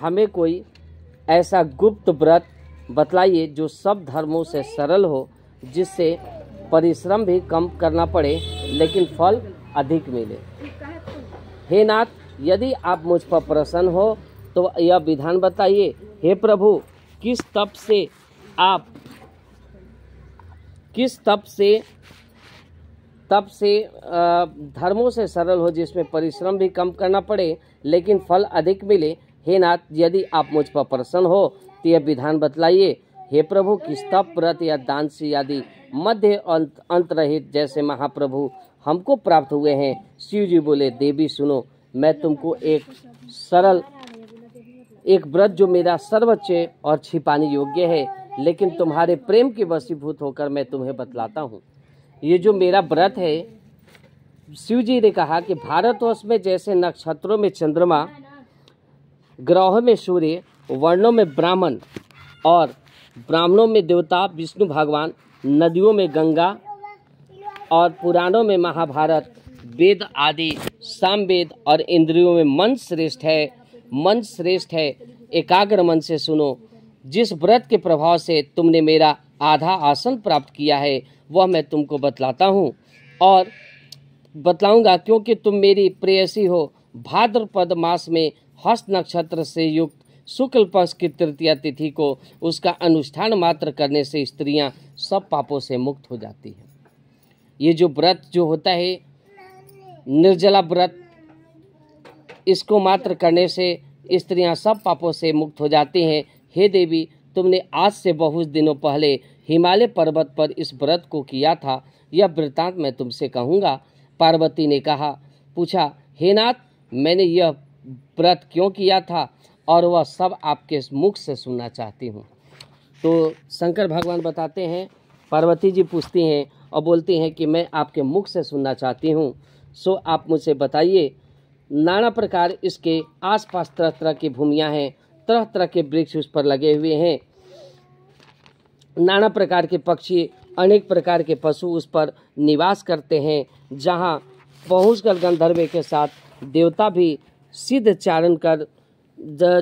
हमें कोई ऐसा गुप्त व्रत बतलाइए जो सब धर्मों से सरल हो, जिससे परिश्रम भी कम करना पड़े लेकिन फल अधिक मिले। हे नाथ, यदि आप मुझ पर प्रसन्न हो तो यह विधान बताइए। हे प्रभु, किस तप से धर्मों से सरल हो, जिसमें परिश्रम भी कम करना पड़े लेकिन फल अधिक मिले। हे नाथ, यदि आप मुझ पर प्रसन्न हो तो यह विधान बतलाइए। हे प्रभु, किस तप, व्रत या दान से आदि मध्य अंत रहित जैसे महाप्रभु हमको प्राप्त हुए हैं। शिव जी बोले, देवी सुनो, मैं तुमको एक व्रत जो मेरा सर्वोच्च और छिपाने योग्य है, लेकिन तुम्हारे प्रेम के वशीभूत होकर मैं तुम्हें बतलाता हूँ। ये जो मेरा व्रत है, शिव जी ने कहा कि भारतवर्ष में जैसे नक्षत्रों में चंद्रमा, ग्रहों में सूर्य, वर्णों में ब्राह्मण और ब्राह्मणों में देवता विष्णु भगवान, नदियों में गंगा और पुराणों में महाभारत, वेद आदि सामवेद और इंद्रियों में मन श्रेष्ठ है। एकाग्र मन से सुनो, जिस व्रत के प्रभाव से तुमने मेरा आधा आसन प्राप्त किया है वह मैं तुमको बतलाता हूँ और बतलाऊंगा, क्योंकि तुम मेरी प्रेयसी हो। भाद्रपद मास में हस्त नक्षत्र से युक्त शुक्ल पक्ष की तृतीया तिथि को उसका अनुष्ठान मात्र करने से स्त्रियां सब पापों से मुक्त हो जाती हैं। ये जो व्रत जो होता है, निर्जला व्रत, इसको मात्र करने से स्त्रियां सब पापों से मुक्त हो जाती हैं। हे देवी, तुमने आज से बहुत दिनों पहले हिमालय पर्वत पर इस व्रत को किया था, यह वृत्तांत मैं तुमसे कहूँगा। पार्वती ने पूछा, हे नाथ, मैंने यह व्रत क्यों किया था और वह सब आपके मुख से सुनना चाहती हूँ। तो शंकर भगवान बताते हैं, पार्वती जी पूछती हैं और बोलती हैं कि मैं आपके मुख से सुनना चाहती हूँ, सो आप मुझे बताइए। नाना प्रकार इसके आसपास तरह तरह की भूमियाँ हैं, तरह तरह के वृक्ष उस पर लगे हुए हैं, नाना प्रकार के पक्षी, अनेक प्रकार के पशु उस पर निवास करते हैं। जहाँ पहुंचकर गंधर्व के साथ देवता भी सिद्ध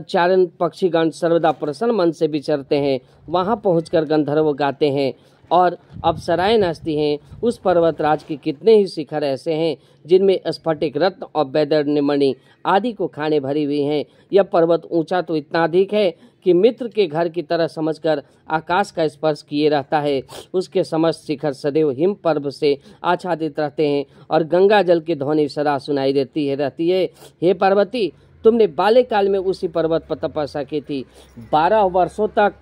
चारण पक्षीगण सर्वदा प्रसन्न मन से विचरते हैं। वहाँ पहुंचकर गंधर्व गाते हैं और अप्सराएं नाचती हैं। उस पर्वतराज के कितने ही शिखर ऐसे हैं जिनमें स्फटिक रत्न और वैदर्ण्य मणि आदि को खाने भरी हुई हैं। यह पर्वत ऊंचा तो इतना अधिक है कि मित्र के घर की तरह समझकर आकाश का स्पर्श किए रहता है। उसके समस्त शिखर सदैव हिम पर्व से आच्छादित रहते हैं और गंगा जल की ध्वनि सदा सुनाई देती है। हे पार्वती, तुमने बाल्यकाल में उसी पर्वत पर तपस्या की थी। 12 वर्षों तक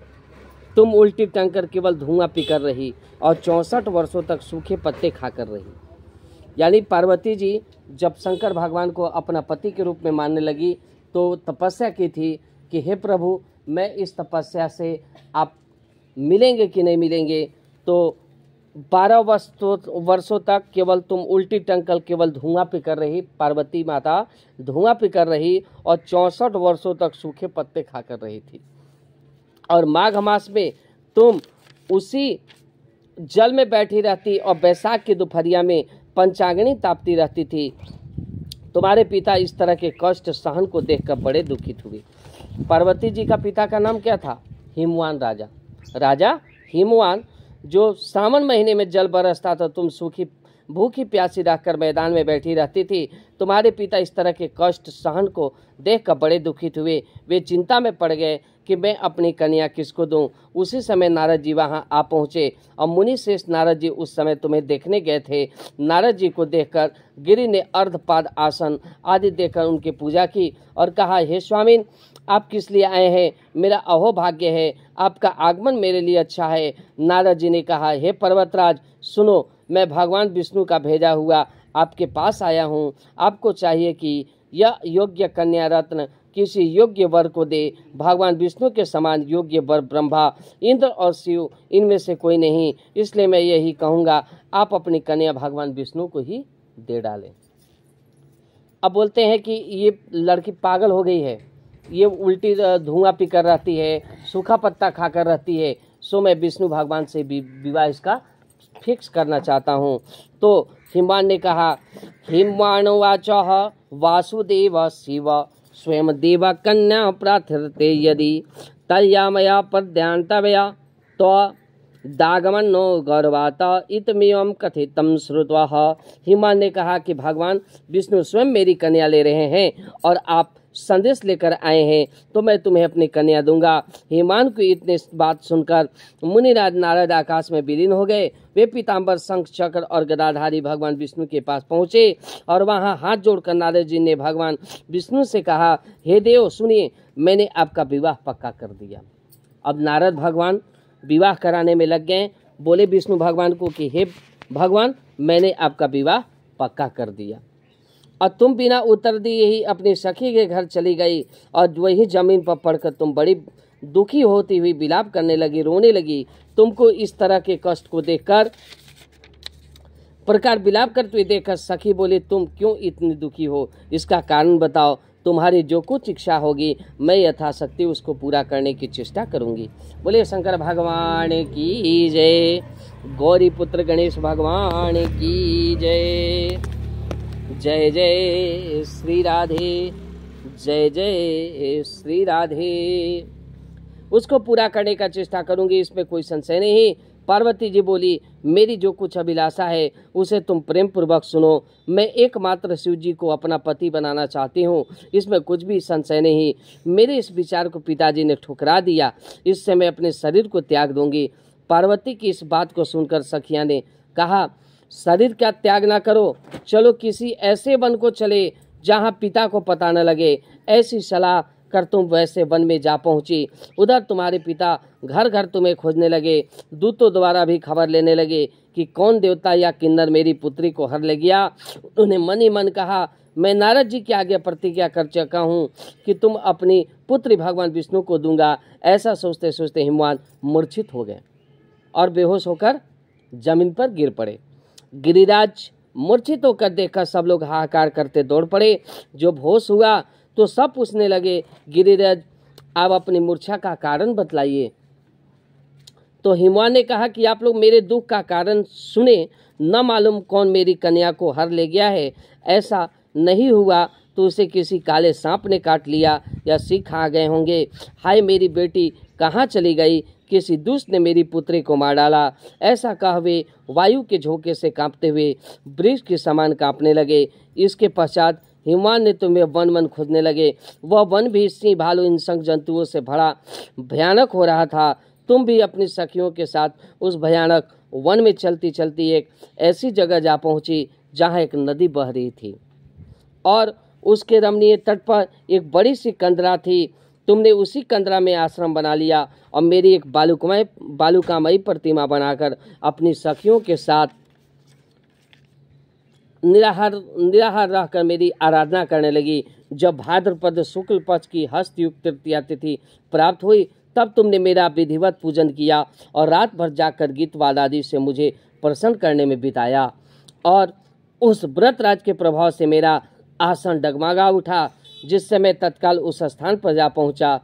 तुम उल्टी टंकर केवल धुआं पीकर रही और 64 वर्षों तक सूखे पत्ते खाकर रही। यानी पार्वती जी जब शंकर भगवान को अपना पति के रूप में मानने लगी तो तपस्या की थी कि हे प्रभु, मैं इस तपस्या से आप मिलेंगे कि नहीं मिलेंगे। तो 12 वर्षों तक केवल तुम उल्टी टंकल केवल धुआं पीकर रही, पार्वती माता धुआं पीकर रही और 64 वर्षों तक सूखे पत्ते खाकर रही थी। और माघ मास में तुम उसी जल में बैठी रहती और बैसाख की दोपहरिया में पंचाग्नि तापती रहती थी। तुम्हारे पिता इस तरह के कष्ट सहन को देखकर बड़े दुखित हुए। पार्वती जी का पिता का नाम क्या था? हिमवान राजा हिमवान। जो सावन महीने में जल बरसता था, तुम सूखी भूखी प्यासी रहकर मैदान में बैठी रहती थी। तुम्हारे पिता इस तरह के कष्ट सहन को देखकर बड़े दुखित हुए। वे चिंता में पड़ गए कि मैं अपनी कन्या किसको दूं। उसी समय नारद जी वहां आ पहुंचे और मुनि श्रेष्ठ नारद जी उस समय तुम्हें देखने गए थे। नारद जी को देखकर गिरि ने अर्धपाद आसन आदि देकर उनकी पूजा की और कहा, हे स्वामीन, आप किस लिए आए हैं? मेरा अहोभाग्य है, आपका आगमन मेरे लिए अच्छा है। नारद जी ने कहा, हे पर्वतराज सुनो, मैं भगवान विष्णु का भेजा हुआ आपके पास आया हूँ। आपको चाहिए कि यह योग्य कन्या रत्न किसी योग्य वर को दे। भगवान विष्णु के समान योग्य वर ब्रह्मा, इंद्र और शिव इनमें से कोई नहीं। इसलिए मैं यही कहूँगा, आप अपनी कन्या भगवान विष्णु को ही दे डालें। अब बोलते हैं कि ये लड़की पागल हो गई है, ये उल्टी धुआं पीकर रहती है, सूखा पत्ता खाकर रहती है, सो मैं विष्णु भगवान से विवाह इसका फिक्स करना चाहता हूँ। तो हिमवान ने कहा, हिमवान वाचः वासुदेव शिव स्वयं देवा कन्या प्रार्थते यदि तया मया प्रध्यान्तव्या तो दागमनो गौरवाता इतमेवं कथितम श्रुत्वा। हिमान ने कहा कि भगवान विष्णु स्वयं मेरी कन्या ले रहे हैं और आप संदेश लेकर आए हैं, तो मैं तुम्हें अपनी कन्या दूंगा। हिमान की इतने बात सुनकर मुनिराज नारद आकाश में विलीन हो गए। वे पीताम्बर, शंख, चक्र और गदाधारी भगवान विष्णु के पास पहुँचे और वहाँ हाथ जोड़कर नारद जी ने भगवान विष्णु से कहा, हे देव सुनिए, मैंने आपका विवाह पक्का कर दिया। अब नारद भगवान विवाह कराने में लग गए। बोले विष्णु भगवान को कि हे भगवान, मैंने आपका विवाह पक्का कर दिया। और तुम बिना उत्तर दिए ही अपनी सखी के घर चली गई और वही जमीन पर पड़कर तुम बड़ी दुखी होती हुई विलाप करने लगी, रोने लगी। तुमको इस तरह के कष्ट को देखकर, प्रकार विलाप करते हुए देखकर सखी बोली, तुम क्यों इतनी दुखी हो, इसका कारण बताओ। तुम्हारी जो कुछ इच्छा होगी मैं यथाशक्ति उसको पूरा करने की चेष्टा करूंगी। बोले शंकर भगवान की जय, गौरी पुत्र गणेश भगवान की जय। जय जय श्री राधे, जय जय श्री राधे। उसको पूरा करने का चेष्टा करूंगी, इसमें कोई संशय नहीं। पार्वती जी बोली, मेरी जो कुछ अभिलाषा है उसे तुम प्रेम पूर्वक सुनो। मैं एकमात्र शिव जी को अपना पति बनाना चाहती हूँ, इसमें कुछ भी संशय नहीं। मेरे इस विचार को पिताजी ने ठुकरा दिया, इससे मैं अपने शरीर को त्याग दूंगी। पार्वती की इस बात को सुनकर सखिया ने कहा, शरीर का त्याग ना करो, चलो किसी ऐसे वन को चले जहाँ पिता को पता न लगे। ऐसी सलाह कर तुम वैसे वन में जा पहुंची। उधर तुम्हारे पिता घर घर तुम्हें खोजने लगे। दूतों द्वारा भी खबर लेने लगे कि कौन देवता या किन्नर मेरी पुत्री को हर ले गया। उन्हें मन ही मन कहा, मैं नारद जी के आगे प्रतिज्ञा कर चुका हूँ कि तुम अपनी पुत्री भगवान विष्णु को दूंगा। ऐसा सोचते सोचते हिमवान मूर्छित हो गए और बेहोश होकर जमीन पर गिर पड़े। गिरिराज मूर्छित होकर देखकर सब लोग हाहाकार करते दौड़ पड़े। जब होश हुआ तो सब पूछने लगे, गिरिराज आप अपनी मूर्छा का कारण बतलाइए। तो हिमवान ने कहा कि आप लोग मेरे दुख का कारण सुने, न मालूम कौन मेरी कन्या को हर ले गया है। ऐसा नहीं हुआ तो उसे किसी काले सांप ने काट लिया या सिंह खा गए होंगे। हाय मेरी बेटी कहाँ चली गई, किसी दुष्ट ने मेरी पुत्री को मार डाला। ऐसा कह वे वायु के झोंके से कांपते हुए वृक्ष के समान कांपने लगे। इसके पश्चात हिमवान ने तुम्हें वन वन खोजने लगे। वह वन भी सिंह, भालू, हिंसक जंतुओं से बड़ा भयानक हो रहा था। तुम भी अपनी सखियों के साथ उस भयानक वन में चलती चलती एक ऐसी जगह जा पहुंची जहां एक नदी बह रही थी और उसके रमणीय तट पर एक बड़ी सी कंदरा थी। तुमने उसी कंदरा में आश्रम बना लिया और मेरी एक बालुकामयी प्रतिमा बनाकर अपनी सखियों के साथ निराहार रहकर मेरी आराधना करने लगी। जब भाद्रपद शुक्ल पक्ष की हस्तयुक्त तृतीया तिथि प्राप्त हुई तब तुमने मेरा विधिवत पूजन किया और रात भर जाकर गीत वाद आदि से मुझे प्रसन्न करने में बिताया। और उस व्रत राज के प्रभाव से मेरा आसन डगमगा उठा, जिससे मैं तत्काल उस स्थान पर जा पहुंचा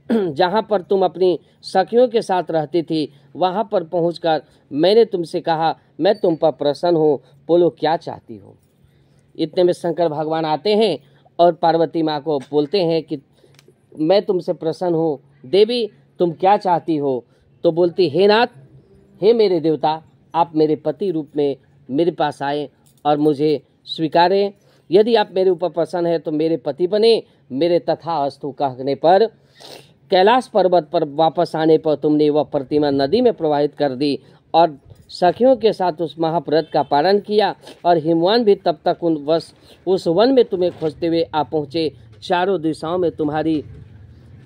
जहां पर तुम अपनी सखियों के साथ रहती थी। वहां पर पहुंचकर मैंने तुमसे कहा, मैं तुम पर प्रसन्न हूँ, बोलो क्या चाहती हो। इतने में शंकर भगवान आते हैं और पार्वती माँ को बोलते हैं कि मैं तुमसे प्रसन्न हूँ, देवी तुम क्या चाहती हो। तो बोलती, हे नाथ, हे मेरे देवता, आप मेरे पति रूप में मेरे पास आए और मुझे स्वीकारें। यदि आप मेरे ऊपर प्रसन्न है तो मेरे पति बने। मेरे तथास्तु कहने पर कैलाश पर्वत पर वापस आने पर तुमने वह प्रतिमा नदी में प्रवाहित कर दी और सखियों के साथ उस महाव्रत का पालन किया। और हिमवान भी तब तक उस वन में तुम्हें खोजते हुए आ पहुँचे। चारों दिशाओं में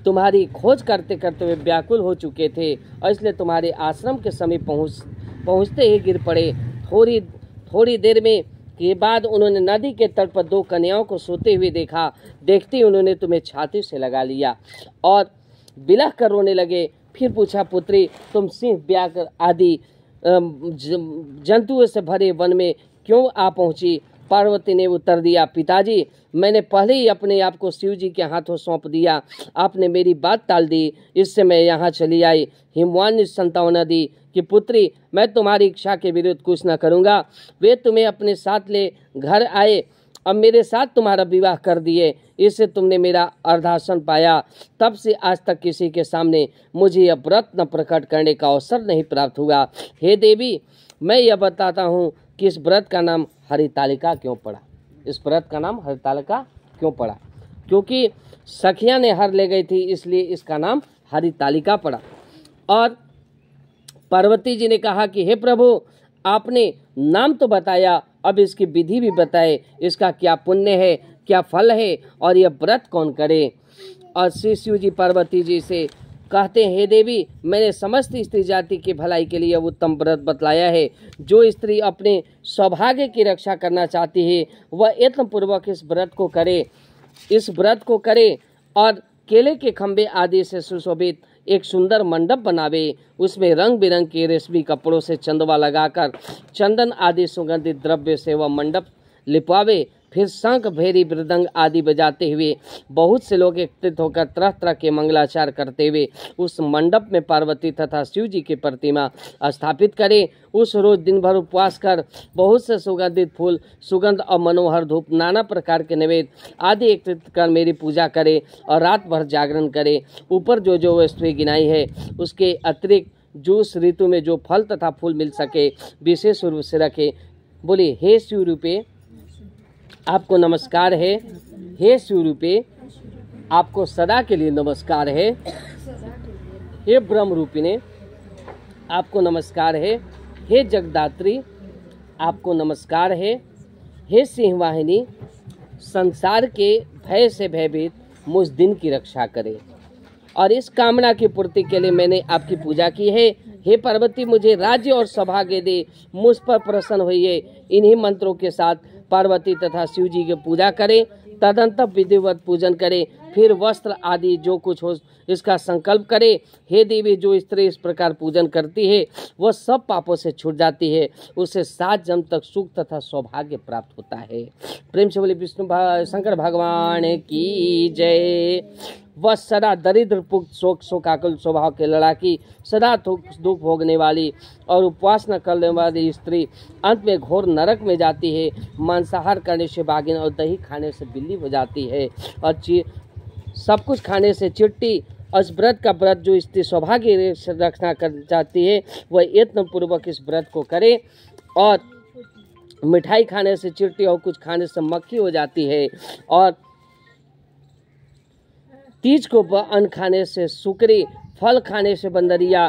तुम्हारी खोज करते करते हुए व्याकुल हो चुके थे और इसलिए तुम्हारे आश्रम के समीप पहुँचते ही गिर पड़े। थोड़ी देर में के बाद उन्होंने नदी के तट पर दो कन्याओं को सोते हुए देखा। देखते ही उन्होंने तुम्हें छाती से लगा लिया और बिलख कर रोने लगे। फिर पूछा, पुत्री तुम सिंह, व्याघ्र आदि जंतुओं से भरे वन में क्यों आ पहुंची। पार्वती ने उत्तर दिया, पिताजी मैंने पहले ही अपने आप को शिव जी के हाथों सौंप दिया। आपने मेरी बात टाल दी, इससे मैं यहाँ चली आई। हिमवान ने संतावना दी कि पुत्री मैं तुम्हारी इच्छा के विरुद्ध कुछ न करूँगा। वे तुम्हें अपने साथ ले घर आए अब मेरे साथ तुम्हारा विवाह कर दिए, इससे तुमने मेरा अर्धासन पाया। तब से आज तक किसी के सामने मुझे यह व्रत न प्रकट करने का अवसर नहीं प्राप्त हुआ। हे देवी, मैं यह बताता हूँ कि इस व्रत का नाम हरितालिका क्यों पड़ा। इस व्रत का नाम हरितालिका क्यों पड़ा? क्योंकि सखियां ने हर ले गई थी, इसलिए इसका नाम हरितालिका पड़ा। और पार्वती जी ने कहा कि हे प्रभु, आपने नाम तो बताया, अब इसकी विधि भी बताए, इसका क्या पुण्य है, क्या फल है, और यह व्रत कौन करे। और श्री शिव जी पार्वती जी से कहते हैं, हे देवी, मैंने समस्त स्त्री जाति की भलाई के लिए उत्तम व्रत बतलाया है। जो स्त्री अपने सौभाग्य की रक्षा करना चाहती है वह यत्नपूर्वक इस व्रत को करे। इस व्रत को करे और केले के खंभे आदि से सुशोभित एक सुंदर मंडप बनावे, उसमें रंग बिरंग के रेशमी कपड़ों से चंदवा लगाकर चंदन आदि सुगंधित द्रव्य से वह मंडप लिपवावे। फिर शंख, भेरी, मृदंग आदि बजाते हुए बहुत से लोग एकत्रित होकर तरह तरह के मंगलाचार करते हुए उस मंडप में पार्वती तथा शिव जी की प्रतिमा स्थापित करें। उस रोज दिन भर उपवास कर बहुत से सुगंधित फूल, सुगंध और मनोहर धूप, नाना प्रकार के नैवेद्य आदि एकत्रित कर मेरी पूजा करे और रात भर जागरण करे। ऊपर जो जो वस्तुएं गिनाई है उसके अतिरिक्त जो उस ऋतु में जो फल तथा फूल मिल सके विशेष रूप से रखे। बोलिए, हे शिव रूपे आपको नमस्कार है। हे शिव रूपे आपको सदा के लिए नमस्कार है। हे ब्रह्म रूपिणे आपको नमस्कार है। हे जगदात्री आपको नमस्कार है। हे सिंहवाहिनी संसार के भय से भयभीत मुझ दिन की रक्षा करे। और इस कामना की पूर्ति के लिए मैंने आपकी पूजा की है। हे पार्वती, मुझे राज्य और सौभाग्य दे, मुझ पर प्रसन्न होइए। इन्हीं मंत्रों के साथ पार्वती तथा शिव जी की पूजा करें, तदंतर विधिवत पूजन करें, फिर वस्त्र आदि जो कुछ हो इसका संकल्प करें। हे देवी, जो स्त्री इस प्रकार पूजन करती है वह सब पापों से छूट जाती है, उसे 7 जन्म तक सुख तथा सौभाग्य प्राप्त होता है। प्रेम से बोले विष्णु शंकर भगवान की जय। वह सदा दरिद्र पुक्त शोक शोकाकुल स्वभाव के लड़ाकी, सदा दुख भोगने वाली और उपवास न करने वाली स्त्री अंत में घोर नरक में जाती है। मांसाहार करने से बाघिन और दही खाने से बिल्ली हो जाती है और सब कुछ खाने से चिट्टी। और इस व्रत का व्रत जो स्त्री सौभाग्य रखना कर चाहती है वह यत्न पूर्वक इस व्रत को करे। और मिठाई खाने से चिट्टी और कुछ खाने से मक्खी हो जाती है। और तीज को अन्न खाने से सुकरी, फल खाने से बंदरिया,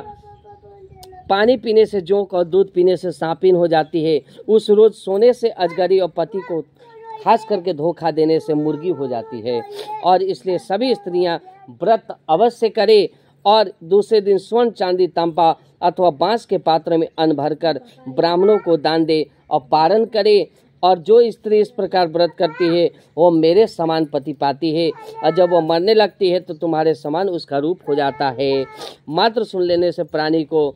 पानी पीने से जोंक और दूध पीने से सांपिन हो जाती है। उस रोज सोने से अजगरी और पति को खास करके धोखा देने से मुर्गी हो जाती है। और इसलिए सभी स्त्रियां व्रत अवश्य करें और दूसरे दिन स्वर्ण, चांदी, तांबा अथवा बांस के पात्र में अन्न भरकर ब्राह्मणों को दान दे और पारण करे। और जो स्त्री इस प्रकार व्रत करती है वो मेरे समान पति पाती है, और जब वो मरने लगती है तो तुम्हारे समान उसका रूप हो जाता है। मात्र सुन लेने से प्राणी को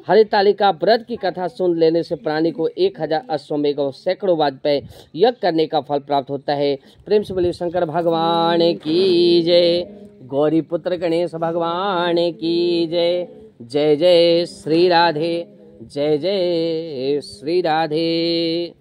हरितालिका व्रत की कथा सुन लेने से प्राणी को 1000 अश्वमेघ और सैकड़ों वाजपेयी यज्ञ करने का फल प्राप्त होता है। प्रेम से बोलिए शंकर भगवान की जय। गौरी पुत्र गणेश भगवान की जय। जय जय श्री राधे, जय जय श्री राधे।